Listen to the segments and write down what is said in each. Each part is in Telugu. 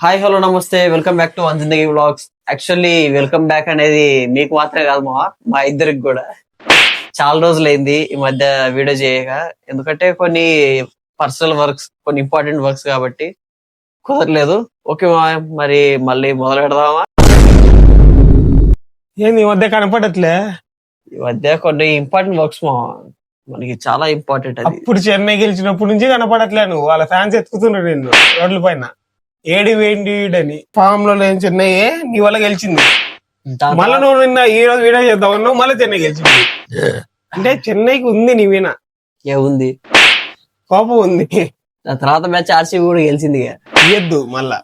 హాయ్ హలో నమస్తే welcome back to one Zindagi vlogs. Actually welcome back అనేది మీకు మాత్రమే కాదు మా ఇద్దరికి కూడా చాలా రోజులైంది ఈ మధ్య వీడియో చేయక. ఎందుకంటే కొన్ని పర్సనల్ వర్క్స్, కొన్ని ఇంపార్టెంట్ వర్క్స్ కాబట్టి కుదరలేదు. ఓకే మరి మళ్ళీ మొదలు పెడదామా? ఏంది ఈ మధ్య కనపడట్లే? ఈ మధ్య కొన్ని ఇంపార్టెంట్ వర్క్స్ మనకి చాలా ఇంపార్టెంట్. అది అప్పుడు చెన్నై గెలిచినప్పటి నుంచి కనపడట్లే. నువ్వు వాళ్ళ ఫ్యాన్స్ ఎత్తుకుతున్నారు నిన్ను రోడ్ల పైన. ఏడి వేండి ఫామ్ లో లేని చెన్నై నీ వల్ల గెలిచింది. మళ్ళీ నువ్వు నిన్న ఈ రోజు వీడియో చేద్దాం అన్నావు, మళ్ళీ చెన్నై గెలిచింది. అంటే చెన్నైకి ఉంది నీ వీణ ఏముంది, కోపం ఉంది. ఆ తర్వాత మ్యాచ్ ఆర్సీబీ కూడా గెలిచింది. ఇయ్యద్దు మళ్ళా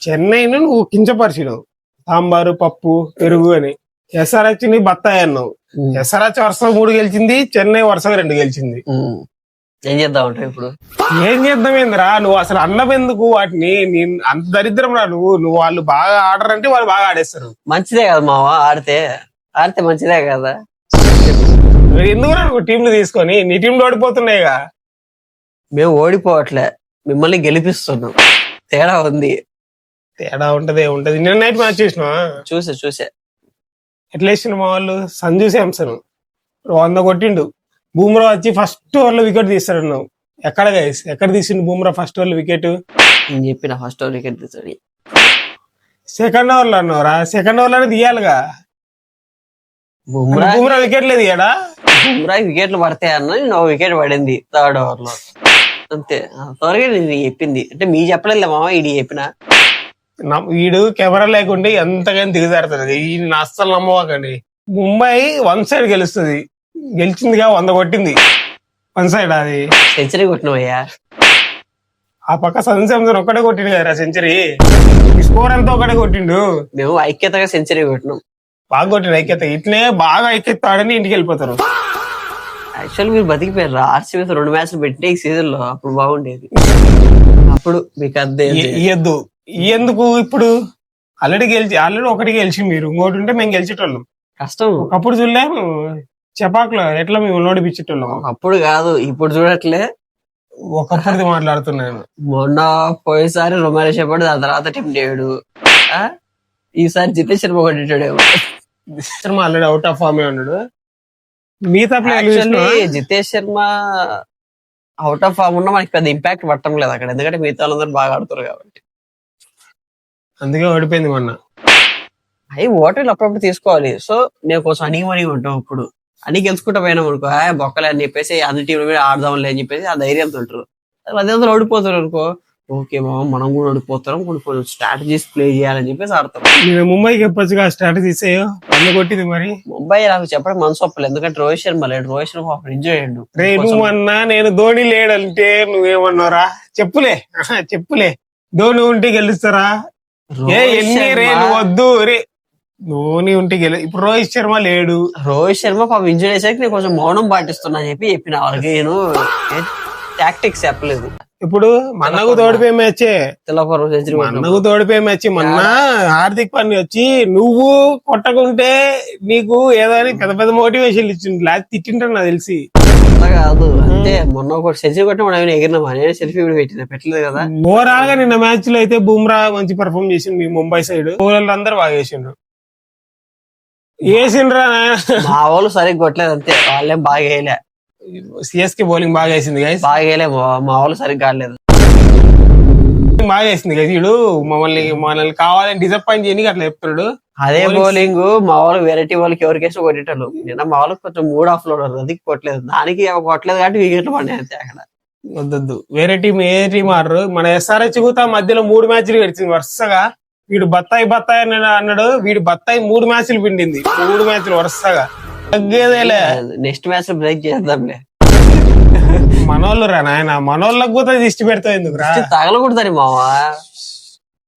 చెన్నైను నువ్వు కించపరిచినావు. సాంబారు పప్పు పెరుగు అని. ఎస్ఆర్హెచ్ ని బత్తాయి అన్నావు. ఎస్ఆర్హెచ్ వరుసగా 3 గెలిచింది, చెన్నై వరుసగా 2 గెలిచింది. ఏం చేద్దామంటే ఇప్పుడు ఏం చేద్దామేందిరా? నువ్వు అసలు అన్నం ఎందుకు వాటిని? అంత దరిద్రం రా నువ్వు వాళ్ళు బాగా ఆడరు అంటే వాళ్ళు బాగా ఆడేస్తారు. మంచిదే కదా మావా, ఆడితే మంచిదే కదా. ఎందుకు నువ్వు టీంలు తీసుకొని నీ టీంలో ఓడిపోతున్నాయిగా. మేము ఓడిపోవట్లే, మిమ్మల్ని గెలిపిస్తున్నాం. తేడా ఉంది. తేడా ఉంటది నిన్న నైట్ మ్యాచ్ చూసినావా? చూసే ఎట్లా వేసిన మా వాళ్ళు? సంజు శాంసన్ 100 కొట్టిండు. బూమ్రా వచ్చి ఫస్ట్ ఓవర్ లో వికెట్ తీస్తాడు. నువ్వు ఎక్కడ తీసిండు బూమ్రా ఫస్ట్ ఓవర్ లో వికెట్? నేను చెప్పిన ఫస్ట్ ఓవర్ వికెట్ తీసాడు. సెకండ్ ఓవర్ లో అన్నావురా? సెకండ్ ఓవర్ లోనే తీయాలిగా. బూమ్రా వికెట్ లేదు ఇయ్యాడా? బూమ్రా వికెట్లు పడతాయి అన్న, నేను వికెట్ పడింది 3rd ఓవర్ లో, అంతే. త్వరగా నేను చెప్పింది అంటే మీ చెప్పలేదు మామ, ఇది చెప్పిన. వీడు కెమెరా లేకుంటే ఎంతగానో దిగజారుతుంది. ఈ అస్సలు నమ్మకండి. ముంబై 1 సైడ్ గెలుస్తుంది. గెలిచిందిగా 100 కొట్టింది 1 సైడ్. అది సెంచరీ కొట్టినవయ్యా. ఆ పక్క సంజు శాంసన్ ఒక్కడే కొట్టిండు కదా సెంచరీ. స్కోర్ అంతా ఒకటే కొట్టిండు. మేము ఐక్యతగా సెంచరీ కొట్టినాం. బాగా కొట్టిండు ఐక్యత. ఇట్లనే బాగా ఐక్యత ఆడని ఇంటికి వెళ్ళిపోతారు. యాక్చువల్ మీరు బతికిపోయారు. ఆర్సీబీ 2 మ్యాచ్లు పెట్టిన ఈ సీజన్ లో, అప్పుడు బాగుండేది. అప్పుడు మీకు అద్దె ఇయ్యద్దు. ఎందుకు ఇప్పుడు ఆల్రెడీ 1 గెలిచి మీరు ఇంకోటి ఉంటే మేము గెలిచేటోళ్ళం. కష్టం. అప్పుడు చూడలేము చపాకులో ఎట్లా మేము నోడిపించేటోళ్ళం. అప్పుడు కాదు, ఇప్పుడు చూడట్లే. ఒకప్పటిది మాట్లాడుతున్నాను. మొన్న పోయేసారి రొమారీ షెపర్డ్, దాని తర్వాత టిమ్ డేవిడ్, ఈసారి జితేష్ శర్మ కొట్టేటాడేమో. Sharma already out of form ఉన్నాడు. మిగతా Jitesh Sharma out of form ఉన్నా మనకి పెద్ద ఇంపాక్ట్ పట్టడం లేదు అక్కడ, ఎందుకంటే మిగతా వాళ్ళందరూ బాగా ఆడుతారు కాబట్టి. అందుకే ఓడిపోయింది మొన్న. అవి ఓటర్లు అప్పుడప్పుడు తీసుకోవాలి. సో నేను కొంచెం అణిగి ఉంటాం. ఇప్పుడు అని గెలుచుకుంటా పోయినాం అనుకో, బొక్కలే అని చెప్పేసి అన్ని టీంల మీద ఆడదాంలే అని చెప్పేసి ఆ ధైర్యంతో ఉంటారు. అదే ఓడిపోతారు అనుకో, ఓకే మనం కూడా ఓడిపోతాం, కొన్ని స్ట్రాటజీస్ ప్లే చేయాలని చెప్పేసి ఆడతాం. నేను ముంబైకి చెప్పొచ్చుగా స్ట్రాటజీస్ కొట్టింది. మరి ముంబై నాకు చెప్పడం మనసు ఒప్పలేదు, ఎందుకంటే రోహిత్ శర్మ లేడు. రోహిత్ శర్మ ఎంజాయ్ అయ్యండు. నువ్వన్నా నేను ధోని లేడంటే నువ్వేమన్నారా? చెప్పులే ధోని ఉంటే గెలుస్తారా? వద్దు రే, ధోని ఉంటే ఇప్పుడు రోహిత్ శర్మ లేడు. రోహిత్ శర్మ పాపం ఇంజరీ చేసాక నేను కొంచెం మౌనం పాటిస్తున్నా అని చెప్పిన వాళ్ళకి. నేను టాక్టిక్స్ చెప్పలేదు. ఇప్పుడు మన్నకు తోడిపోయే మ్యాచ్ మొన్న హార్దిక్ పాండ్యా వచ్చి నువ్వు కొట్టకుంటే నీకు ఏదో పెద్ద పెద్ద మోటివేషన్ ఇచ్చిండు. లేకపోతే తిట్టింటారు నాకు తెలిసి. కాదు అంటే మొన్న ఒక సెంచరీ కొట్టి మనం ఎగిరినామా, నేను సెల్ఫీ కూడా పెట్టలేదు కదా. ఓవరాల్ గా నిన్న మ్యాచ్ లో అయితే బుమ్రా మంచి పర్ఫార్మ్ చేసిండు. మీ ముంబై సైడ్ అందరూ బాగా చేసిండ్రు. వేసిండ్రా మా వాళ్ళు సరిగ్గా కొట్టలేదు అంతే, వాళ్ళేం బాగా వేయలే. సిఎస్కే బౌలింగ్ బాగా వేసింది, బాగా వేయలే. మా వాళ్ళు సరిగ్గా ఆడలేదు, బాగా వేసింది. వీడు మనల్ని కావాలని డిసప్పాయింట్ చేయడానికి అట్లా చెప్తున్నాడు. అదే బౌలింగ్ మా వాళ్ళకి వెరైటీ వాళ్ళకి ఎవరికేసో కొట్టేటారు. నిన్న మా వాళ్ళకి కొంచెం మూడ్ ఆఫ్ లో అది కొట్టలేదు, దానికి కొట్టలేదు కాబట్టి వికెట్లు పడినాయి అంతే. అక్కడ వద్దొద్దు, వేరే టీం ఏ టీం ఆడరు. మన ఎస్ఆర్హెచ్ కూడా మధ్యలో 3 మ్యాచ్లు గడిచింది వరుసగా. వీడు బత్తాయి అని అన్నాడు. వీడు బత్తాయి 3 మ్యాచ్లు పిండింది. 3 మ్యాచ్లు వరుసగా. తగ్గేదేలే. నెక్స్ట్ మ్యాచ్ బ్రేక్ చేద్దాంలే. మనోళ్ళు రా నాయన, మనోళ్ళకి కూడా దిష్టి పెడతావు ఎందుకు రా? తగలకూడదని మావా.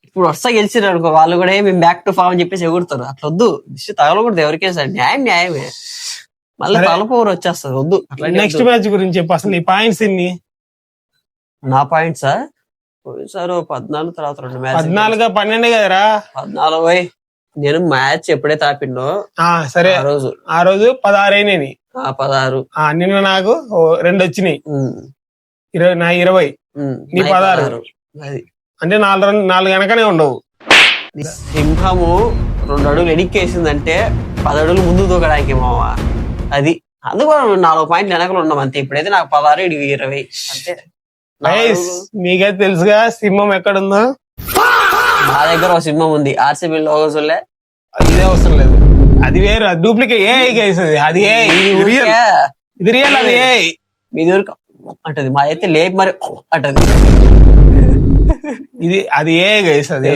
ఇప్పుడు వరుస గెలిచిరు అనుకో, వాళ్ళు కూడా మేము బ్యాక్ టు ఫామ్ అని చెప్పేసి ఎగురుతారు. అట్లా వద్దు, దిష్టి తగలకూడదు ఎవరికైనా సరే. న్యాయమే. మళ్ళీ తలపోరు వచ్చేస్తుంది, వద్దు. నెక్స్ట్ మ్యాచ్ గురించి చెప్పు. అసలు నీ పాయింట్స్ ఎన్ని? నా పాయింట్సా? సార్ 14, తర్వాత 2 మ్యాచ్. 14, 12 కదరా? 14. నేను మ్యాచ్ ఎప్పుడైతే ఆపిండో సరే ఆ రోజు 16 అయినాయి. 16. నిన్న నాకు 2 వచ్చినాయి. 20 నీ 16. అంటే 4 వెనకనే ఉండవు. సింహము 2 అడుగులు వెనక్కేసిందంటే 10 అడుగులు ముందు దూకడానికి మావా. అది అందుకు 4 పాయింట్లు వెనకలు ఉన్నాం అంతే. ఇప్పుడైతే నాకు 16, ఇది 20 అంతే. గైస్ మీకైతే తెలుసుగా సింహం ఎక్కడుందో. నా దగ్గర ఒక సింహం ఉంది, ఆర్సీబీ లోగోస్ వల్లే. ఇదే అవసరం లేదు, అది వేరు, అది డూప్లికేట్. ఏ గైస్ అది ఏ, ఇది రియల్, అది ఏ. మీ దూరకు అంటది, మా అయితే లేపు మరి అంటది. అది ఏ గైస్, అది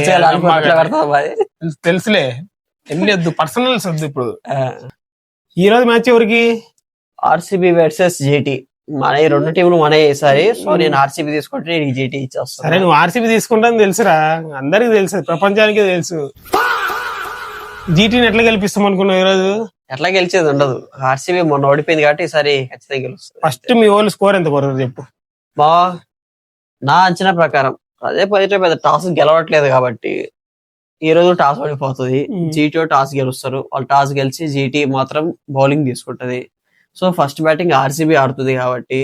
తెలుసులే. ఎన్ని వద్దు, పర్సనల్స్ వద్దు. ఇప్పుడు ఈ రోజు మ్యాచ్ ఎవరికి? RCB versus GT. మన 2 టీంలు మన ఈసారి. సో నేను ఆర్సీబీ తీసుకుంటే నేను జీటీ ఇచ్చేస్తాను. సరే నువ్వు ఆర్సీబీ తీసుకుంటాను తెలుసురా, అందరికి తెలుసు, ప్రపంచానికి తెలుసు. జీటీని ఎట్లా గెలిపిస్తాం అనుకున్నావు ఈ రోజు? ఎట్లా గెలిచేది ఉండదు. ఆర్సీబీ మొన్న ఓడిపోయింది కాబట్టి ఈసారి ఖచ్చితంగా గెలుస్తుంది. ఫస్ట్ మీ వాళ్ళు స్కోర్ ఎంత కొడతారు చెప్పు? బా నా అంచనా ప్రకారం అదే పెద్ద టాస్ గెలవట్లేదు కాబట్టి ఈ రోజు టాస్ ఓడిపోతుంది. జీటీ టాస్ గెలుస్తారు. వాళ్ళు టాస్ గెలిచి జీటీ మాత్రం బౌలింగ్ తీసుకుంటది. సో ఫస్ట్ బ్యాటింగ్ ఆర్సీబీ ఆడుతుంది కాబట్టి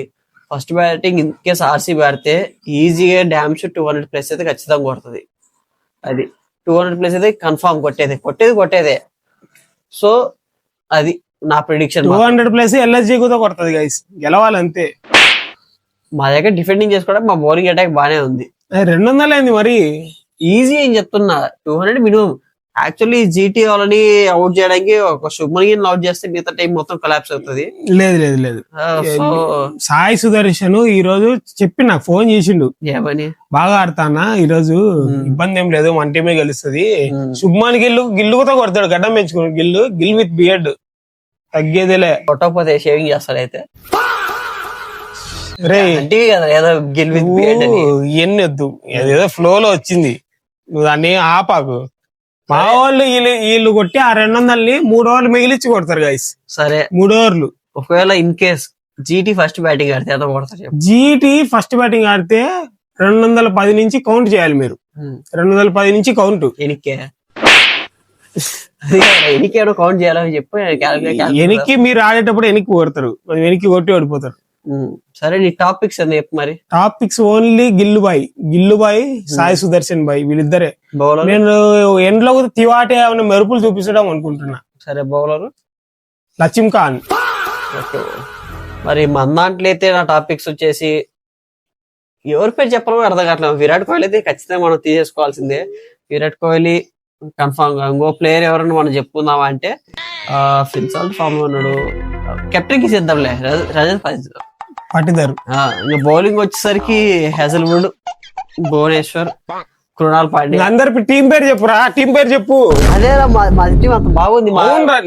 first batting in case RCB ఆడితే ఈజీగా డ్యామ్ షూట్ 200+ అయితే ఖచ్చితంగా కొడుతుంది. అది 200+ అయితే కన్ఫామ్ కొట్టేదే. సో అది నా ప్రిడిక్షన్. 200+ ఎల్ఎస్జీ కూడా కొడుతుంది గైస్, గెలవాలంతే. మా దగ్గర డిఫెండింగ్ చేసుకోవడం మా బౌలింగ్ అటాక్ బానే ఉంది. 200 అయింది మరి, ఈజీ అని చెప్తున్నా. 200 మినిమం. యాక్చువల్లీ జీటీ వాళ్ళని అవుట్ చేయడానికి ఒక శుభ్మన్ గిల్ అవుట్ చేస్తే మిగతా టైం మొత్తం కొలాప్స్ అవుతుంది. లేదు. సాయి సుదర్శన్ ఈ రోజు చెప్పి నాకు ఫోన్ చేసిండు, ఏమని బాగా ఆడతానా ఈ రోజు, ఇబ్బంది ఏం లేదు, మన టీమే గెలుస్తుంది. శుభ్మన్ గిల్లు కూడా కొడతాడు, గడ్డం పెంచుకున్నాడు. గిల్ విత్ బియర్డ్, తగ్గేదేలే. కొట్టకపోతే షేవింగ్ చేస్తాడు. అయితే రే కదా ఏదో గిల్ విత్ బియర్డ్ అని ఇవన్నీ వద్దు, ఏదో ఫ్లో లో వచ్చింది, నువ్వు దాన్ని ఆపాకు. మా వాళ్ళు వీళ్ళు కొట్టి ఆ 200ని 3 ఓవర్లు మిగిలిచ్చి కొడతారు గైస్. సరే 3 ఓవర్లు. ఒకవేళ in case GT first batting ఆడితే ఎంత కొడతారు? జీటీ ఫస్ట్ బ్యాటింగ్ ఆడితే 210 నుంచి కౌంట్ చేయాలి మీరు. 210 నుంచి కౌంట్. ఎనికేడో కౌంట్ చేయాలని చెప్పి ఎనికి మీరు ఆడేటప్పుడు ఎనికి కొడతారు, వెనక్కి కొట్టి ఓడిపోతారు. సరే నీ టాపిక్స్ అని చెప్పు మరి. Topics only Gill boy Sai Sudharsan boy, వీళ్ళిద్దరే. నేను ఎండ్లో తివాటి ఏమైనా మెరుపులు చూపించడం అనుకుంటున్నా. సరే బౌలర్ లక్ష్మీ ఖాన్. మరి మన దాంట్లో అయితే నా టాపిక్స్ వచ్చేసి ఎవరి పేరు చెప్పాలో అర్థం కావట్లేదు. విరాట్ కోహ్లీ అయితే ఖచ్చితంగా మనం తీసేసుకోవాల్సిందే. విరాట్ కోహ్లీ కన్ఫామ్ గా. ఇంకో ప్లేయర్ ఎవరైనా మనం చెప్పుకుందామా అంటే ఫిన్సాల్ట్ ఫామ్ లో ఉన్నాడు. కెప్టెన్ కి చేద్దాంలే, రజత్ పట్టిదారు. ఇంకా బౌలింగ్ వచ్చేసరికి హెజల్వుడ్, భువనేశ్వర్, కృణాల్ పాండ్యా. అందరు టీం పేరు చెప్పురా, టీం పేరు చెప్పు. అదే మా టీం అంత బాగుంది.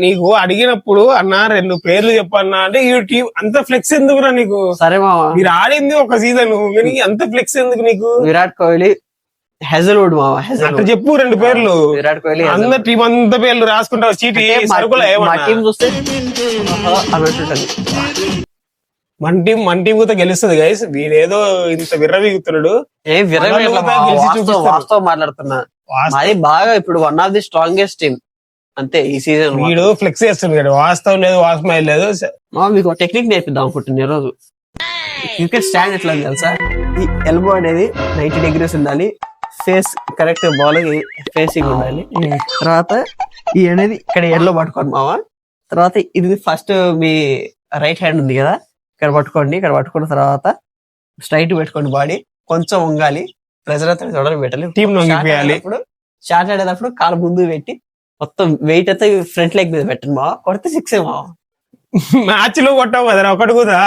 నీకు అడిగినప్పుడు అన్నా 2 పేర్లు చెప్పన్నా అంటే ఈ టీం అంత ఫ్లెక్స్ ఎందుకురా నీకు? సరే మావా, మీరు ఆడింది ఒక సీజన్, అంత ఫ్లెక్స్ ఎందుకు నీకు? విరాట్ కోహ్లీ, హెజల్వుడ్ మావా. అట్లా చెప్పు 2 పేర్లు. విరాట్ కోహ్లీ అందరు టీం అంత పేర్లు రాసుకుంటావు చీటీ సరుకులు. టీం చూస్తే అన్నట్టుంటది. మన టీం కూడా గెలుస్తుంది గైస్. వీడేదో ఇంత విర్రవీగుతున్నాడు. వాస్తవం మాట్లాడుతున్నా. అది బాగా ఇప్పుడు 1 ఆఫ్ ది స్ట్రాంగెస్ట్ టీం అంతే ఈ సీజన్. వీడు ఫ్లెక్స్ చేస్తున్నాడు, వాస్తవం లేదు, వాస్తవం లేదు. మీకు టెక్నిక్ నేర్పిద్దాం అనుకుంటున్నా ఈ రోజు. క్రికెట్ స్టాండ్ ఎట్లా తెలుసా? ఈ ఎల్బో అనేది 90 degrees ఉండాలి, ఫేస్ కరెక్ట్ బౌలింగ్ ఫేసింగ్ ఉండాలి. తర్వాత ఈ అనేది ఇక్కడ ఎల్లో పట్టుకోండి మావా. తర్వాత ఇది ఫస్ట్ మీ రైట్ హ్యాండ్ ఉంది కదా, ఇక్కడ పట్టుకోండి. ఇక్కడ పట్టుకున్న తర్వాత స్ట్రైట్ పెట్టుకోండి, బాడీ కొంచెం వంగాలి, ప్రెజర్ అయితే చూడాలి, పెట్టాలి. టీం నొంగిపోయాలి. షార్ట్ ఆడేటప్పుడు కాలు ముందు పెట్టి మొత్తం వెయిట్ అయితే ఫ్రంట్ లెగ్ మీద పెట్టండి మావా. కొడితే 6 మావా. మ్యాచ్ లో కొట్టావు కదా ఒకటి కూడా.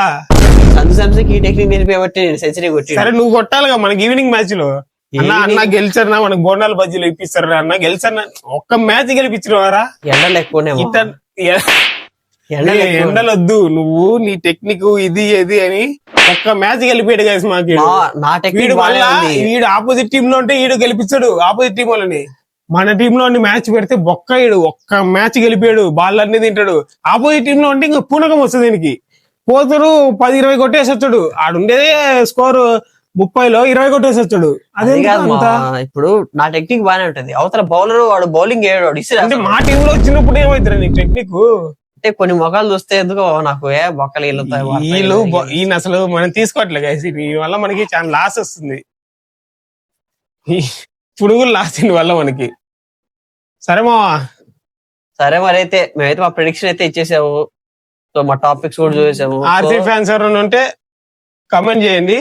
సంజు శాంసన్ ఈ టెక్నిక్ నేర్పి సెంచరీ కొట్టి. సరే నువ్వు కొట్టాలిగా మనకి ఈవినింగ్ మ్యాచ్ లో. అన్న గెలిచారన్నా మనకు బోనాల బజ్జీలు ఇప్పిస్తారు అన్న, గెలిచారన్నా ఒక్క మ్యాచ్ గెలిపించినవారా? ఎండలు ఎక్కువనే, ఎండలు వద్దు, నువ్వు నీ టెక్నిక్ ఇది ఏది అని ఒక్క మ్యాచ్ గెలిపాడు గైస్ మాకు. వీడు ఆపోజిట్ టీమ్ లో ఉంటే వీడు గెలిపించాడు ఆపోజిట్ టీం వాళ్ళని. మన టీమ్ లో మ్యాచ్ పెడితే బొక్క, ఈడు ఒక్క మ్యాచ్ గెలిపాడు, బాల్ అన్ని తింటాడు. ఆపోజిట్ టీమ్ లో ఉంటే ఇంకా పూనకం వస్తుంది దీనికి. పోతారు 10-20 కొట్టేసి వచ్చాడు, ఆడుండేదే స్కోర్ 30లో 20 కొట్టేసి వచ్చాడు. అదే ఇప్పుడు నా టెక్నిక్ బాగానే ఉంటది. అవతల బౌలర్ వాడు బౌలింగ్ వేయడు. అంటే మా టీమ్ లో వచ్చినప్పుడు ఏమైతుంది నీకు టెక్నిక్? అంటే కొన్ని మొఖాలు చూస్తే ఎందుకో నాకు బొక్కలు ఈయన అసలు మనం తీసుకోవట్లేదు గైస్. ఈ వల్ల మనకి చాలా లాస్ వస్తుంది. ఈ పురుగులు లాస్ట్ వల్ల మనకి. సరే మావా, సరే మరి అయితే మేమైతే మా ప్రిడిక్షన్ అయితే ఇచ్చేసాము. సో మా టాపిక్స్ కూడా చూసేసాము. ఆర్సీ ఫ్యాన్స్ ఎవరైనా ఉంటే కమెంట్ చేయండి.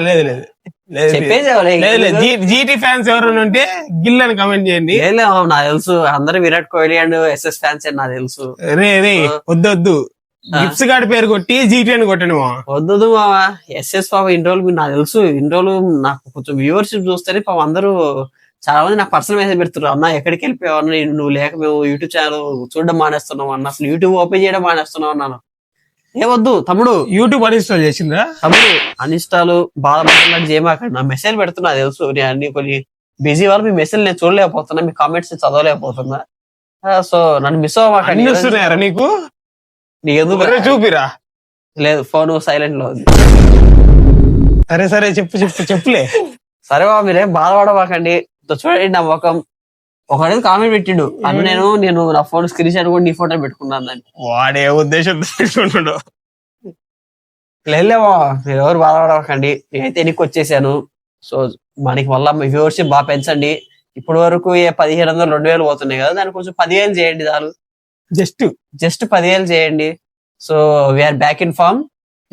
లేదు లేదు లేదు చెప్పేసావు జీటీ ఫ్యాన్స్ ఎవరైనా ఉంటే గిల్ అని కమెంట్ చేయండి. నాకు తెలుసు అందరూ Virat Kohli and SS fans అని నాకు తెలుసు. రే వద్దు గిప్స్ గాడి పేరు కొట్టి జీటీ అని కొట్టండి మావా. వద్దు మావా, ఎస్ఎస్ పాప ఇన్ని రోజులు నాకు తెలుసు, ఇన్ని రోజులు నాకు కొంచెం వ్యూవర్షిప్ చూస్తేనే పాపం అందరూ చాలా మంది నాకు పర్సనల్ మెసేజ్ పెడుతున్నారు. అన్న ఎక్కడికి వెళ్ళిపోయావు అన్న, నువ్వు లేక మేము యూట్యూబ్ ఛానల్ చూడడం మానేస్తున్నావు అన్న, అసలు యూట్యూబ్ ఓపెన్ చేయడం మానేస్తున్నావు అన్నాను. ఏవద్దు తమ్ముడు, యూట్యూబ్ అన్ఇన్స్టాల్ చేసిందా తమ్ముడు? అనిష్టాలు బాధ చేయమాకండి. నా మెసేజ్ పెడుతున్నా తెలుసు, నేను అన్ని కొన్ని బిజీ వాళ్ళు మీ మెసేజ్ నేను చూడలేకపోతున్నా, మీ కామెంట్స్ చదవలేకపోతున్నా. సో నన్ను మిస్ అవ్వమాకండి. వస్తున్నాయారా నీకు? నీకెందుకు చూపిరా. లేదు, ఫోన్ సైలెంట్ లో ఉంది. సరే చెప్పులే. సరే బాబు, మీరేం బాధపడమాకండి. చూడండి నా ముఖం. ఒకడేది కామెంట్ పెట్టిండు అన్న, నేను నా ఫోన్ స్క్రీన్ షాట్ కూడా నీ ఫోటో పెట్టుకున్నాను అని. వాడే ఉద్దేశం పెట్టుకున్నాడు. లేవా, మీరు ఎవరు బాధపడకండి, నేనైతే ఎన్నికి వచ్చేసాను. సో మనకి మళ్ళీ వ్యూవర్షిప్ బాగా పెంచండి. ఇప్పటి వరకు 1500 2000 పోతున్నాయి కదా, దాన్ని కొంచెం 10,000 చేయండి చాలు. జస్ట్ 10,000 చేయండి. So we're back in form.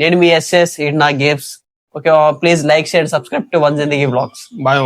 నేను మీ ఎస్ఎస్, ఇది నా games. Okay, please like share subscribe to one Zindagi vlogs. Bye.